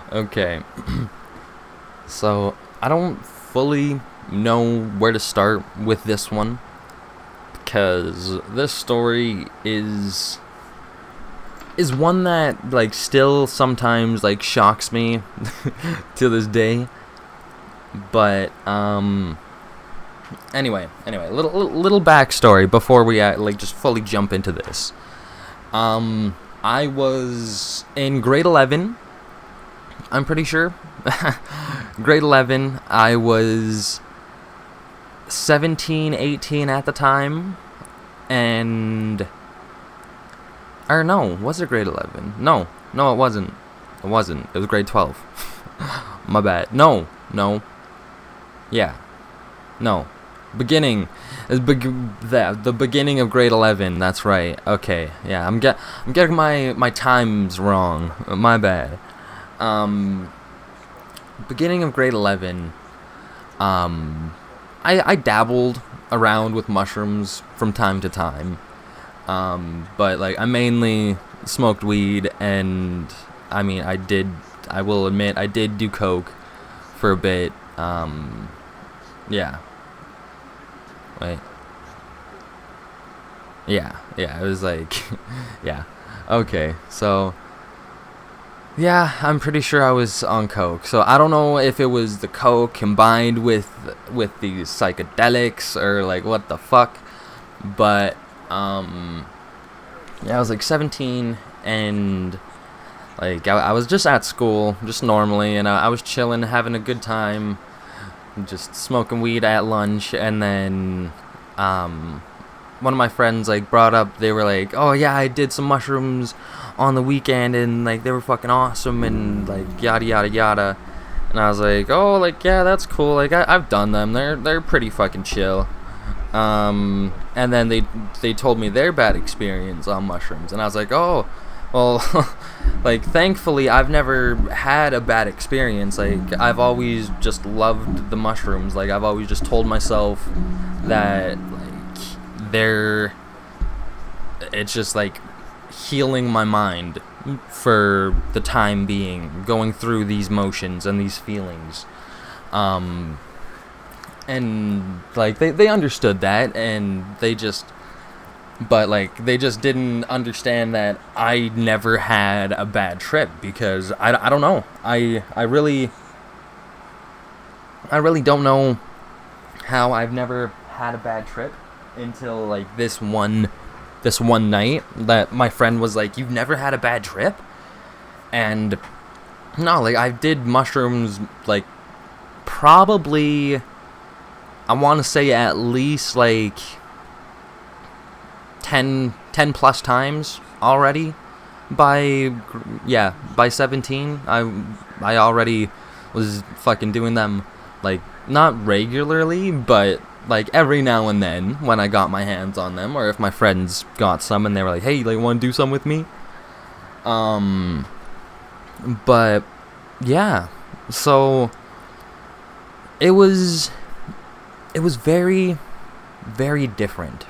Okay, so I don't fully know where to start with this one because this story is one that like still sometimes like shocks me to this day. But anyway, little backstory before we like just fully jump into this. I was in grade 11. I'm pretty sure. Grade 11. I was 17, 18 at the time. And. Or no, was it grade 11? No, it wasn't. It wasn't. It was grade 12. My bad. No. Yeah. No. Beginning. The beginning of grade 11. That's right. Okay. Yeah, I'm getting my times wrong. My bad. Beginning of grade 11, I dabbled around with mushrooms from time to time. But like I mainly smoked weed, and I mean I will admit I did do coke for a bit. Yeah. Wait. Yeah, it was like yeah. Okay. So yeah, I'm pretty sure I was on coke. So I don't know if it was the coke combined with the psychedelics or like what the fuck. But yeah, I was like 17 and like I was just at school, just normally, and I was chilling, having a good time, just smoking weed at lunch, and then one of my friends like brought up, they were like, oh yeah, I did some mushrooms on the weekend and like they were fucking awesome and like yada yada yada. And I was like, oh, like yeah, that's cool, like I've done them, they're pretty fucking chill. And then they told me their bad experience on mushrooms, and I was like, oh, well, like thankfully I've never had a bad experience. Like I've always just loved the mushrooms. Like I've always just told myself that like it's just like healing my mind for the time being, going through these motions and these feelings. And like they understood that, and they just didn't understand that I never had a bad trip, because I don't know, I really don't know how I've never had a bad trip until like this one night that my friend was like, you've never had a bad trip? And no, like I did mushrooms like probably, I want to say at least like 10 plus times already. By 17 I already was fucking doing them, like not regularly, but like every now and then when I got my hands on them, or if my friends got some and they were like, hey, like want to do some with me. But yeah, so it was very, very different.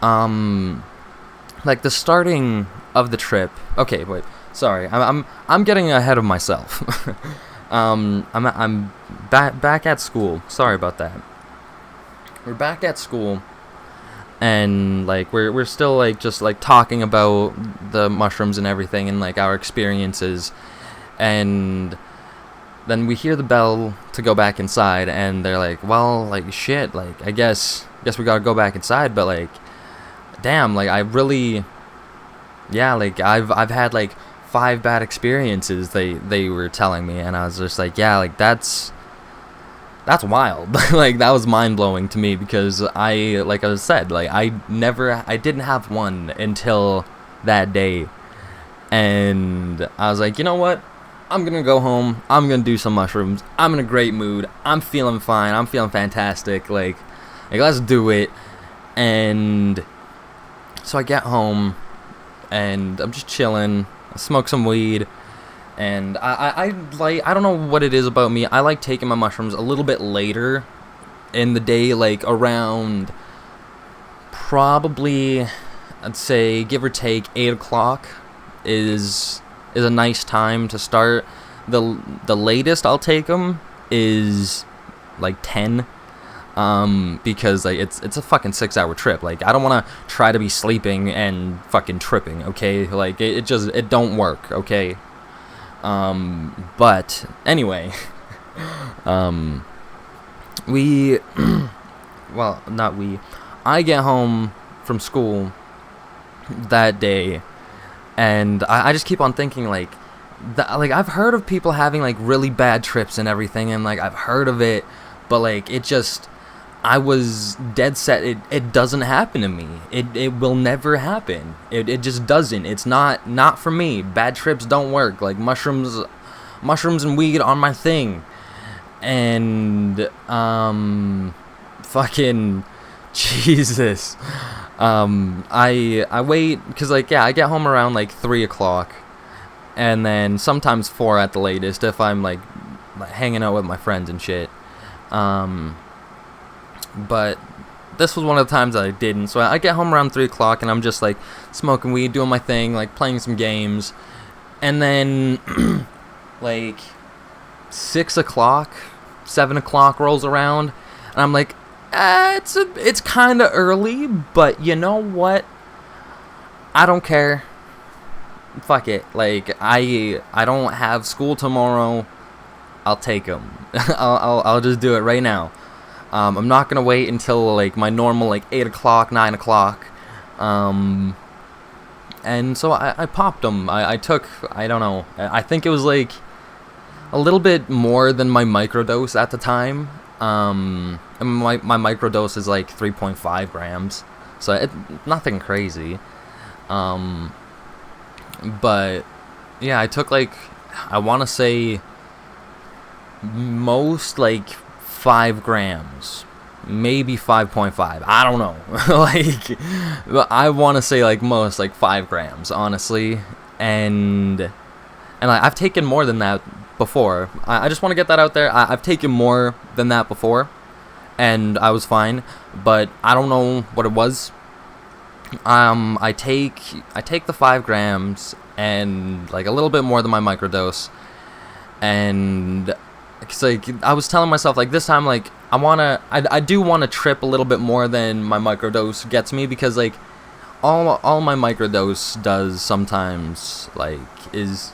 Like the starting of the trip. Okay, wait. Sorry, I'm getting ahead of myself. I'm back at school. Sorry about that. We're back at school, and like we're still like just like talking about the mushrooms and everything, and like our experiences, and then we hear the bell to go back inside, and they're like, well, like shit, like I guess we gotta go back inside, but like damn, like I really, yeah, like I've had like 5 bad experiences, they were telling me, and I was just like, yeah, like that's wild. Like that was mind-blowing to me, because like I said, like I didn't have one until that day. And I was like, you know what, I'm gonna go home, I'm gonna do some mushrooms, I'm in a great mood, I'm feeling fine, I'm feeling fantastic, like let's do it. And so I get home, and I'm just chilling, I smoke some weed, and I like, I don't know what it is about me, I like taking my mushrooms a little bit later in the day, like around probably, I'd say, give or take 8 o'clock is is a nice time to start. The latest I'll take them is like 10, because like it's a fucking 6-hour trip. Like, I don't want to try to be sleeping and fucking tripping, okay? Like, it don't work, okay? But anyway, we well, not we, I get home from school that day, and I just keep on thinking, like, like, I've heard of people having, like, really bad trips and everything, and, like, I've heard of it, but, like, it just, I was dead set, it doesn't happen to me. It will never happen. It just doesn't. It's not for me. Bad trips don't work. Like, mushrooms and weed are my thing. And, fucking, Jesus. I wait, because, like, yeah, I get home around, like, 3 o'clock, and then sometimes 4 at the latest, if I'm, like hanging out with my friends and shit. But this was one of the times that I didn't, so I get home around 3 o'clock, and I'm just, like, smoking weed, doing my thing, like, playing some games, and then, like, 6 o'clock, 7 o'clock rolls around, and I'm like, it's kind of early, but you know what? I don't care. Fuck it. Like, I don't have school tomorrow. I'll take them. I'll just do it right now. I'm not gonna wait until, like, my normal, like, 8 o'clock, 9 o'clock. And so I popped them. I took, I don't know, I think it was, like, a little bit more than my microdose at the time. And my microdose is, like, 3.5 grams. So nothing crazy. But, yeah, I took, like, I want to say most, like, 5 grams, maybe 5.5, I don't know. Like, I want to say, like, most, like, 5 grams, honestly. And I've taken more than that before. I just want to get that out there. I've taken more than that before, and I was fine, but I don't know what it was. I take the 5 grams and, like, a little bit more than my microdose, and it's like, I was telling myself, like, this time, like, I do want to trip a little bit more than my microdose gets me, because, like, all my microdose does sometimes, like, is,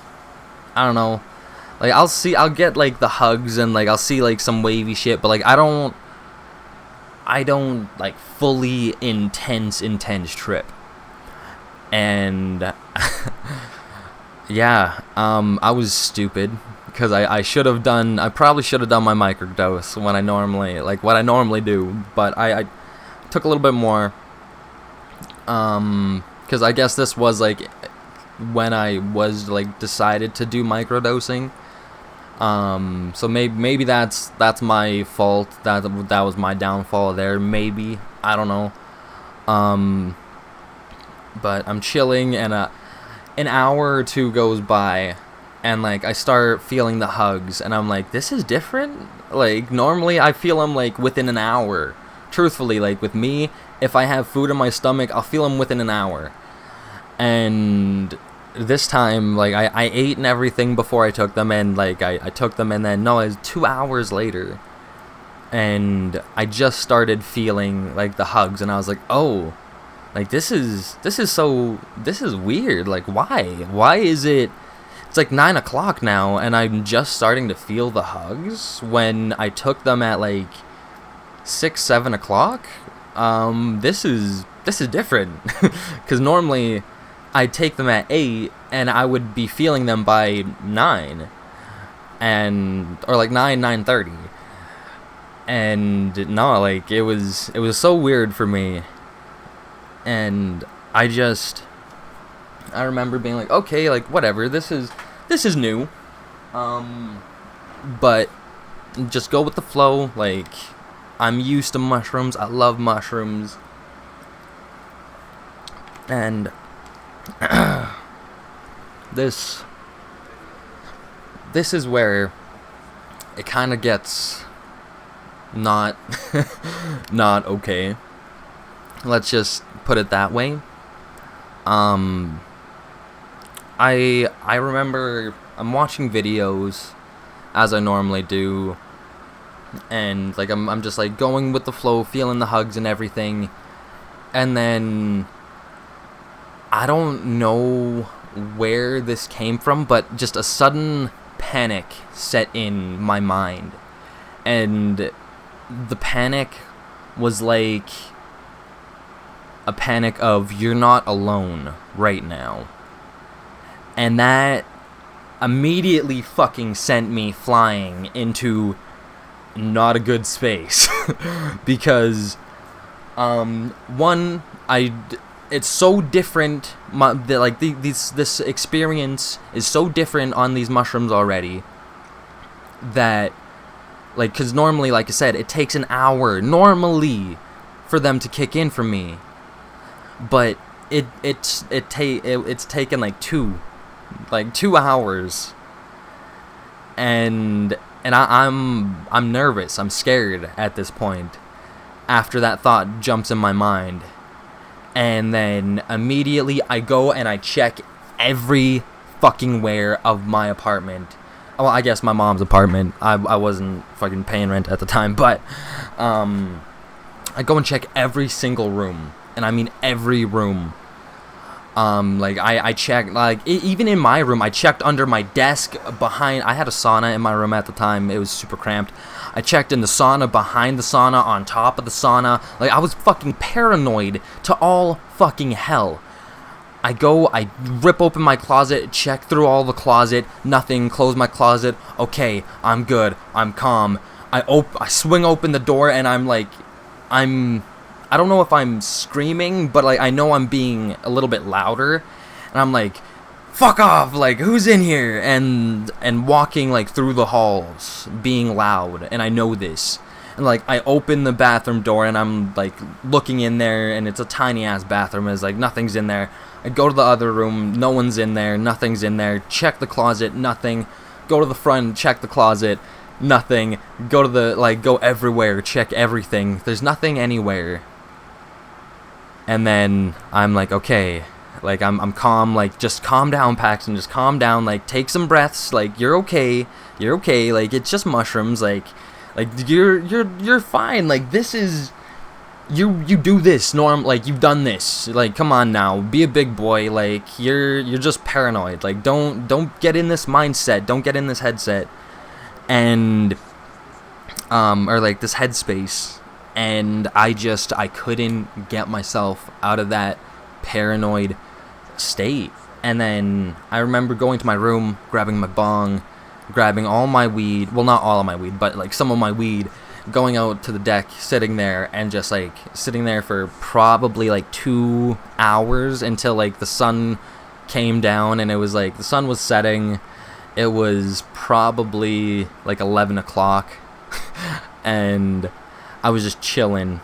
I don't know, like, I'll get, like, the hugs, and, like, I'll see, like, some wavy shit, but, like, I don't, like, fully intense trip. And yeah, I was stupid, because I probably should have done my microdose when I normally do, but I took a little bit more, because I guess this was, like, when I was, like, decided to do microdosing. So maybe that's my fault. That was my downfall there. Maybe, I don't know. But I'm chilling, and an hour or two goes by, and, like, I start feeling the hugs, and I'm like, this is different. Like, normally I feel them, like, within an hour. Truthfully, like, with me, if I have food in my stomach, I'll feel them within an hour. And this time, like, I ate and everything before I took them, and, like, I took them, and then, no, it was 2 hours later, and I just started feeling, like, the hugs, and I was like, oh, like, this is weird. Like, why is it, it's like 9 o'clock now, and I'm just starting to feel the hugs when I took them at, like, 6, 7 o'clock. This is different, because normally I take them at 8, and I would be feeling them by 9, or like 9:30, and no, like, it was so weird for me, and I remember being like, okay, like, whatever, this is new, but just go with the flow. Like, I'm used to mushrooms. I love mushrooms, and this is where it kind of gets not okay. Let's just put it that way. I remember I'm watching videos as I normally do, and like I'm just like going with the flow, feeling the hugs and everything, and then I don't know where this came from, but just a sudden panic set in my mind, and the panic was like a panic of you're not alone right now. And that immediately fucking sent me flying into not a good space. Because, one, it's so different, this experience is so different on these mushrooms already, that, like, because normally, like I said, it takes an hour, normally, for them to kick in for me. But it's taken like 2 hours, and I'm nervous, I'm scared at this point, after that thought jumps in my mind. And then immediately I go and I check every fucking where of my apartment. Well, I guess my mom's apartment. I wasn't fucking paying rent at the time, but I go and check every single room, and I mean every room. I checked, even in my room, I checked under my desk behind. I had a sauna in my room at the time. It was super cramped. I checked in the sauna, behind the sauna, on top of the sauna. Like, I was fucking paranoid to all fucking hell. I rip open my closet, check through all the closet, nothing, close my closet. Okay, I'm good, I'm calm. I swing open the door, and I don't know if I'm screaming, but like I know I'm being a little bit louder, and I'm like, fuck off, like, who's in here? And walking like through the halls, being loud, and I know this. And like I open the bathroom door, and I'm like looking in there, and it's a tiny ass bathroom, it's like nothing's in there. I go to the other room, no one's in there, nothing's in there. Check the closet, nothing. Go to the front, check the closet, nothing. Go to go everywhere, check everything. There's nothing anywhere. And then I'm like, okay, like I'm calm, like just calm down, Paxton, just calm down, like take some breaths, like you're okay, like it's just mushrooms, like you're fine, like this is, you do this, Norm, like you've done this, like come on now, be a big boy, like you're just paranoid, like don't get in this mindset, don't get in this headset, and or like this headspace. And I couldn't get myself out of that paranoid state. And then I remember going to my room, grabbing my bong, grabbing all my weed, well, not all of my weed, but like some of my weed, going out to the deck, sitting there, and just like sitting there for probably like 2 hours until like the sun came down, and it was like the sun was setting. It was probably like 11 o'clock, and I was just chilling,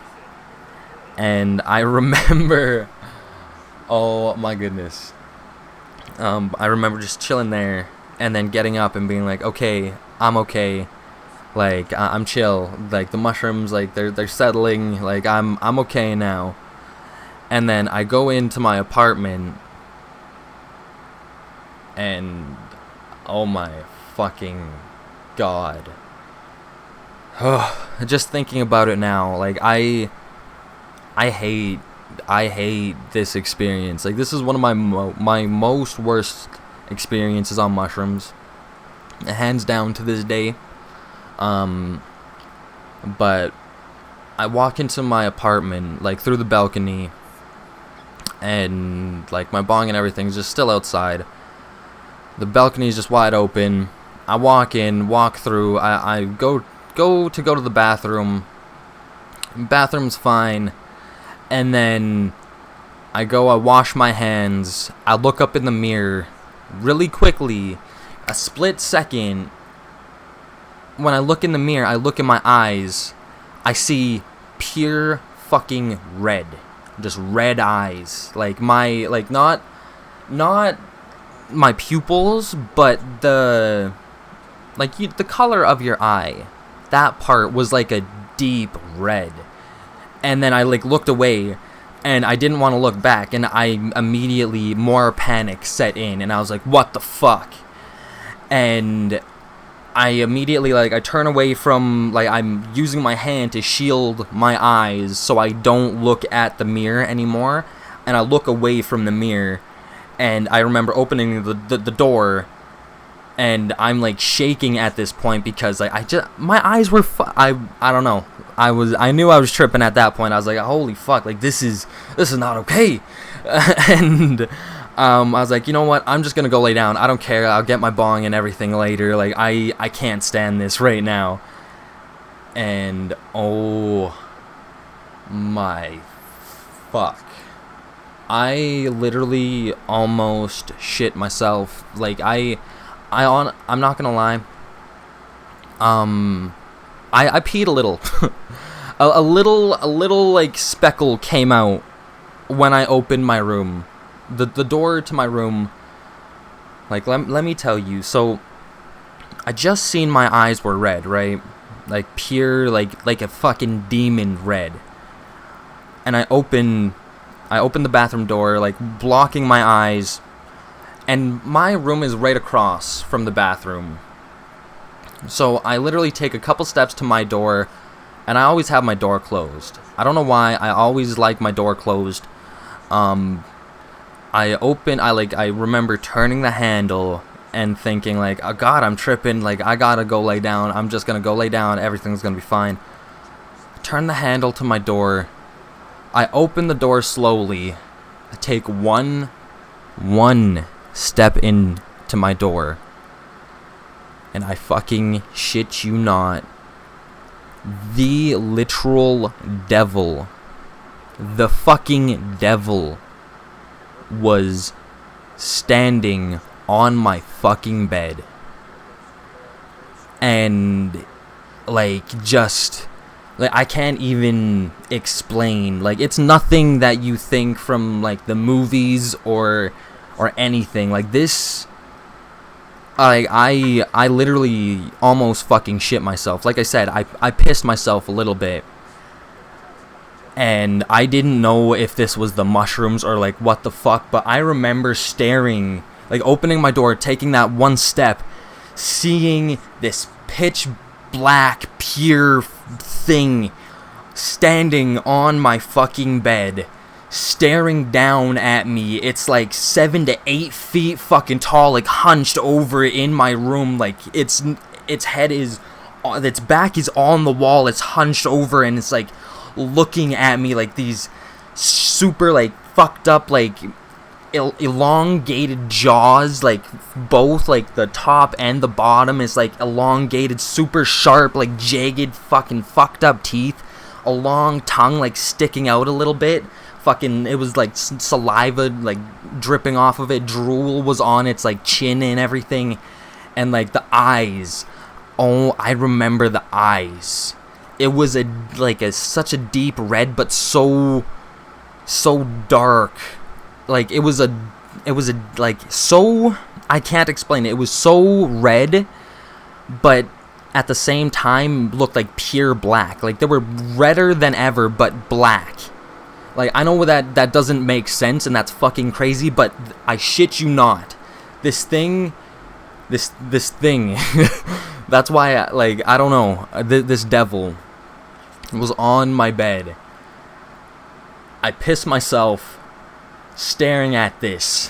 and I remember, oh my goodness, I remember just chilling there, and then getting up and being like, okay, I'm okay, like, I'm chill, like, the mushrooms, like, they're settling, like, I'm okay now. And then I go into my apartment, and, oh my fucking god. Just thinking about it now, like I hate this experience. Like, this is one of my most worst experiences on mushrooms, hands down to this day. But I walk into my apartment, like through the balcony, and like my bong and everything's just still outside. The balcony is just wide open. I walk in, walk through. I go to the bathroom. Bathroom's fine. And then I wash my hands. I look up in the mirror really quickly. A split second. When I look in the mirror, I look in my eyes. I see pure fucking red. Just red eyes. Like not my pupils, but the color of your eye. That part was like a deep red. And then I like looked away, And I didn't want to look back, and I immediately, more panic set in, and I was like, what the fuck? And I immediately, like, I turn away from, like, I'm using my hand to shield my eyes so I don't look at the mirror anymore, and I look away from the mirror, and I remember opening the door, and I'm, like, shaking at this point because, like, my eyes were, I don't know. I knew I was tripping at that point. I was like, holy fuck, like, this is not okay. And I was like, you know what, I'm just gonna go lay down. I don't care, I'll get my bong and everything later. Like, I can't stand this right now. And oh my fuck, I literally almost shit myself. Like, I'm not gonna lie, I peed a little. a little like speckle came out when I opened my room. The door to my room, like, let me tell you. So I just seen my eyes were red, right? Like pure, like a fucking demon red. And I opened the bathroom door, like blocking my eyes. And my room is right across from the bathroom. So I literally take a couple steps to my door, and I always have my door closed. I don't know why, I always like my door closed. I remember turning the handle and thinking, like, oh god, I'm tripping, like, I gotta go lay down, I'm just gonna go lay down, everything's gonna be fine. Turn the handle to my door, I open the door slowly, I take one step into my door, and I fucking shit you not, the literal devil, the fucking devil, was standing on my fucking bed. And, like, just, like, I can't even explain. Like, it's nothing that you think from, like, the movies or anything. Like, this, I literally almost fucking shit myself. Like I said, I pissed myself a little bit. And I didn't know if this was the mushrooms or, like, what the fuck. But I remember staring, like, opening my door, taking that one step, seeing this pitch black, pure thing standing on my fucking bed, staring down at me. It's like 7 to 8 feet fucking tall, like hunched over in my room. Like, its head is, its back is on the wall, it's hunched over, and it's like looking at me like these super, like, fucked up, like, elongated jaws, like, both, like, the top and the bottom is, like, elongated, super sharp, like, jagged, fucking fucked up teeth, a long tongue, like, sticking out a little bit, fucking, it was, like, saliva, like, dripping off of it, drool was on its, like, chin and everything, and, like, the eyes, oh, I remember the eyes. It was such a deep red, but so dark. Like, it was like, so, I can't explain it. It was so red, but at the same time looked like pure black. Like, they were redder than ever, but black. Like, I know that doesn't make sense, and that's fucking crazy, but I shit you not. This thing, that's why, I don't know, this devil was on my bed. I pissed myself staring at this.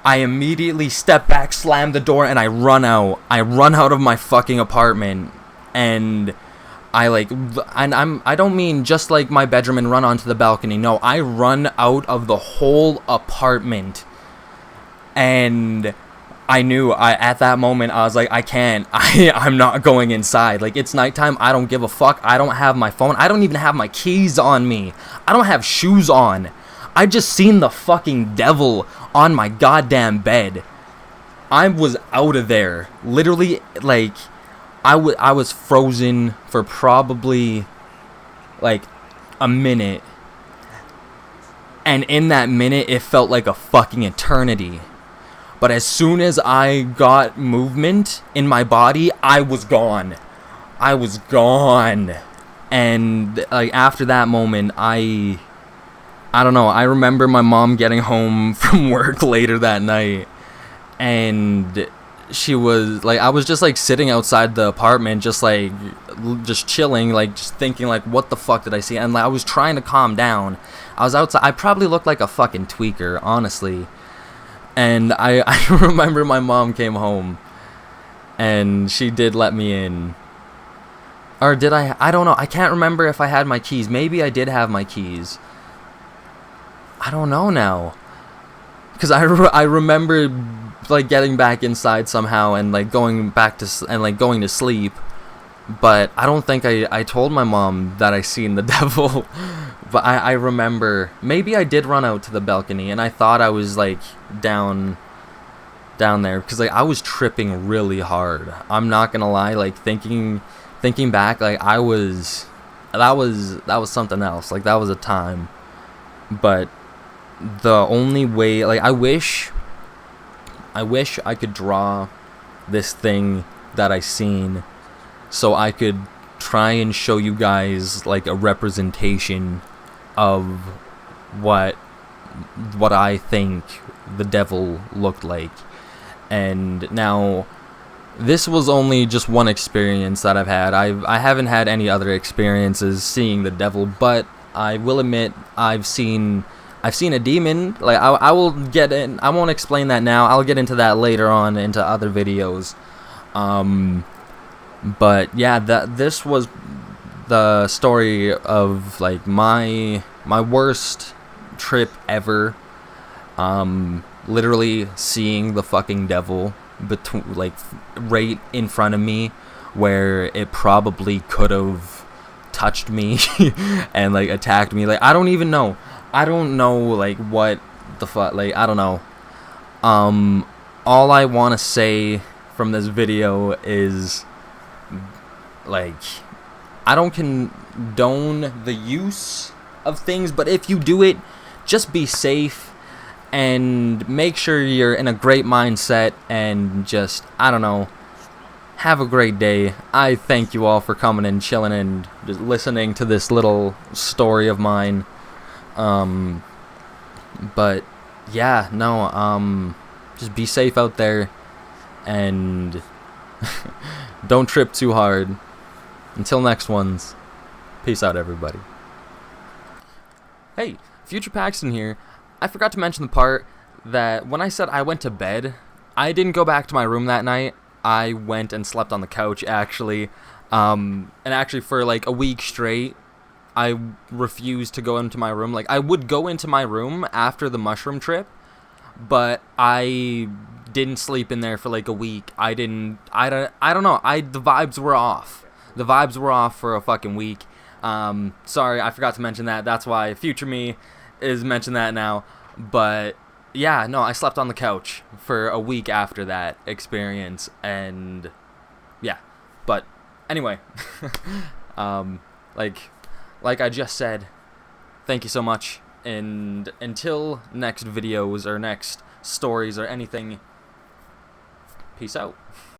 I immediately step back, slam the door, and I run out. I run out of my fucking apartment, and I don't mean just like my bedroom and run onto the balcony. No, I run out of the whole apartment. And I knew, at that moment, I was like, I can't, I'm not going inside. Like, it's nighttime, I don't give a fuck, I don't have my phone, I don't even have my keys on me, I don't have shoes on. I just seen the fucking devil on my goddamn bed. I was out of there. Literally, like, I was frozen for probably, like, a minute. And in that minute, it felt like a fucking eternity. But as soon as I got movement in my body, I was gone. I was gone. And, like, after that moment, I I don't know. I remember my mom getting home from work later that night, and she was like, I was just like sitting outside the apartment, just like, just chilling, like just thinking like, what the fuck did I see? And like, I was trying to calm down. I was outside. I probably looked like a fucking tweaker, honestly. And I remember my mom came home, and she did let me in. Or did I? I don't know. I can't remember if I had my keys. Maybe I did have my keys. I don't know now. Because I remember like getting back inside somehow and like going back to and like going to sleep. But I don't think I told my mom that I seen the devil. But I remember, maybe I did run out to the balcony and I thought I was like down there, because like I was tripping really hard. I'm not gonna lie, like thinking back, like that was something else. Like that was a time. But the only way, like I wish I could draw this thing that I seen, so I could try and show you guys like a representation of what I think the devil looked like. And now, this was only just one experience that I've had. I haven't had any other experiences seeing the devil, but I will admit I've seen a demon. Like I will get in. I won't explain that now. I'll get into that later on into other videos. But yeah, this was the story of like my worst trip ever. Literally seeing the fucking devil like right in front of me, where it probably could have touched me and like attacked me. Like I don't know like what the fuck, like I don't know. All I want to say from this video is like, I don't condone the use of things, but if you do it, just be safe and make sure you're in a great mindset, and just, I don't know, have a great day. I thank you all for coming and chilling and just listening to this little story of mine. But yeah, no, just be safe out there, and don't trip too hard. Until next ones, peace out, everybody. Hey, Future Paxton here. I forgot to mention the part that when I said I went to bed, I didn't go back to my room that night. I went and slept on the couch, actually. And actually for like a week straight, I refused to go into my room. Like, I would go into my room after the mushroom trip, but I didn't sleep in there for like a week. I don't know. The vibes were off. The vibes were off for a fucking week. Sorry, I forgot to mention that. That's why future me is mention that now. But yeah, no, I slept on the couch for a week after that experience, and yeah. But anyway, like I just said, thank you so much, and until next videos or next stories or anything, peace out.